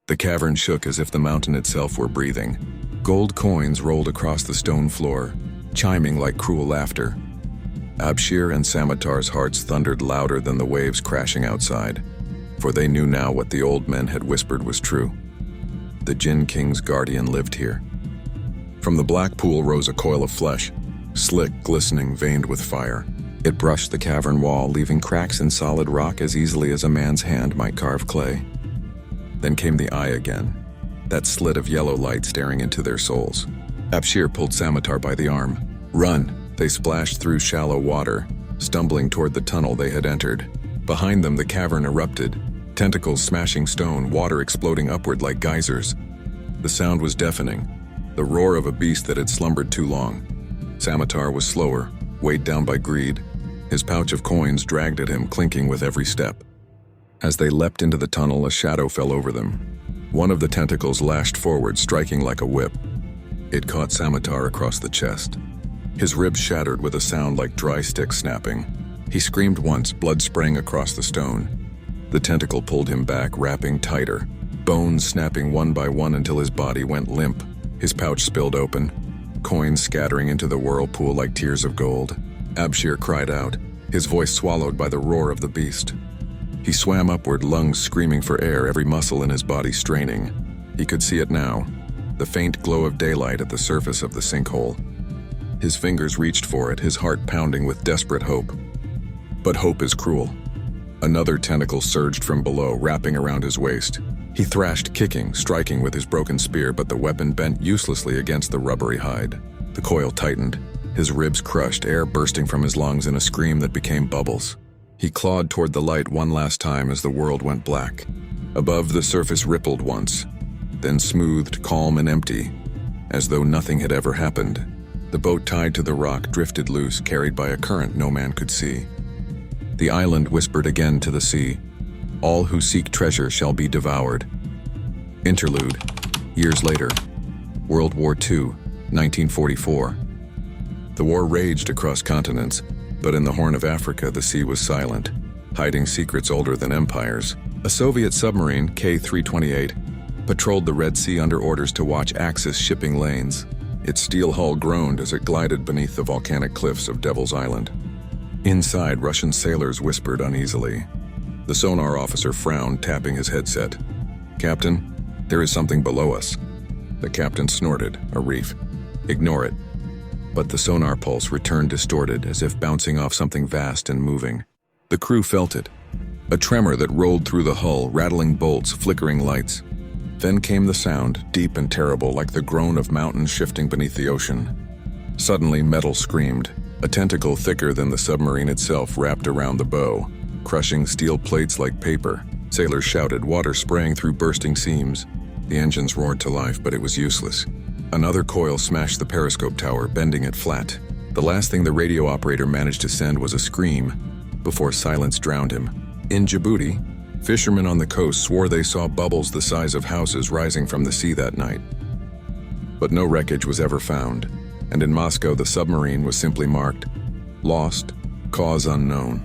The cavern shook as if the mountain itself were breathing. Gold coins rolled across the stone floor, chiming like cruel laughter. Abshir and Samatar's hearts thundered louder than the waves crashing outside, for they knew now what the old men had whispered was true. The Jinn King's guardian lived here. From the black pool rose a coil of flesh, slick, glistening, veined with fire. It brushed the cavern wall, leaving cracks in solid rock as easily as a man's hand might carve clay. Then came the eye again, that slit of yellow light staring into their souls. Abshir pulled Samatar by the arm. "Run!" They splashed through shallow water, stumbling toward the tunnel they had entered. Behind them, the cavern erupted, tentacles smashing stone, water exploding upward like geysers. The sound was deafening, the roar of a beast that had slumbered too long. Samatar was slower, weighed down by greed. His pouch of coins dragged at him, clinking with every step. As they leapt into the tunnel, a shadow fell over them. One of the tentacles lashed forward, striking like a whip. It caught Samatar across the chest. His ribs shattered with a sound like dry sticks snapping. He screamed once, blood spraying across the stone. The tentacle pulled him back, wrapping tighter, bones snapping one by one until his body went limp. His pouch spilled open, coins scattering into the whirlpool like tears of gold. Abshir cried out, his voice swallowed by the roar of the beast. He swam upward, lungs screaming for air, every muscle in his body straining. He could see it now, the faint glow of daylight at the surface of the sinkhole. His fingers reached for it, his heart pounding with desperate hope. But hope is cruel. Another tentacle surged from below, wrapping around his waist. He thrashed, kicking, striking with his broken spear, but the weapon bent uselessly against the rubbery hide. The coil tightened, his ribs crushed, air bursting from his lungs in a scream that became bubbles. He clawed toward the light one last time as the world went black. Above, the surface rippled once, then smoothed, calm and empty, as though nothing had ever happened. The boat tied to the rock drifted loose, carried by a current no man could see. The island whispered again to the sea, "All who seek treasure shall be devoured." Interlude. Years later. World War II, 1944. The war raged across continents, but in the Horn of Africa the sea was silent, hiding secrets older than empires. A Soviet submarine, K-328, patrolled the Red Sea under orders to watch Axis shipping lanes. Its steel hull groaned as it glided beneath the volcanic cliffs of Devil's Island. Inside, Russian sailors whispered uneasily. The sonar officer frowned, tapping his headset. "Captain, there is something below us." The captain snorted, "A reef. Ignore it." But the sonar pulse returned distorted, as if bouncing off something vast and moving. The crew felt it, a tremor that rolled through the hull, rattling bolts, flickering lights. Then came the sound, deep and terrible, like the groan of mountains shifting beneath the ocean. Suddenly, metal screamed. A tentacle thicker than the submarine itself wrapped around the bow, crushing steel plates like paper. Sailors shouted, water spraying through bursting seams. The engines roared to life, but it was useless. Another coil smashed the periscope tower, bending it flat. The last thing the radio operator managed to send was a scream, before silence drowned him. In Djibouti, fishermen on the coast swore they saw bubbles the size of houses rising from the sea that night. But no wreckage was ever found, and in Moscow the submarine was simply marked, "Lost, cause unknown."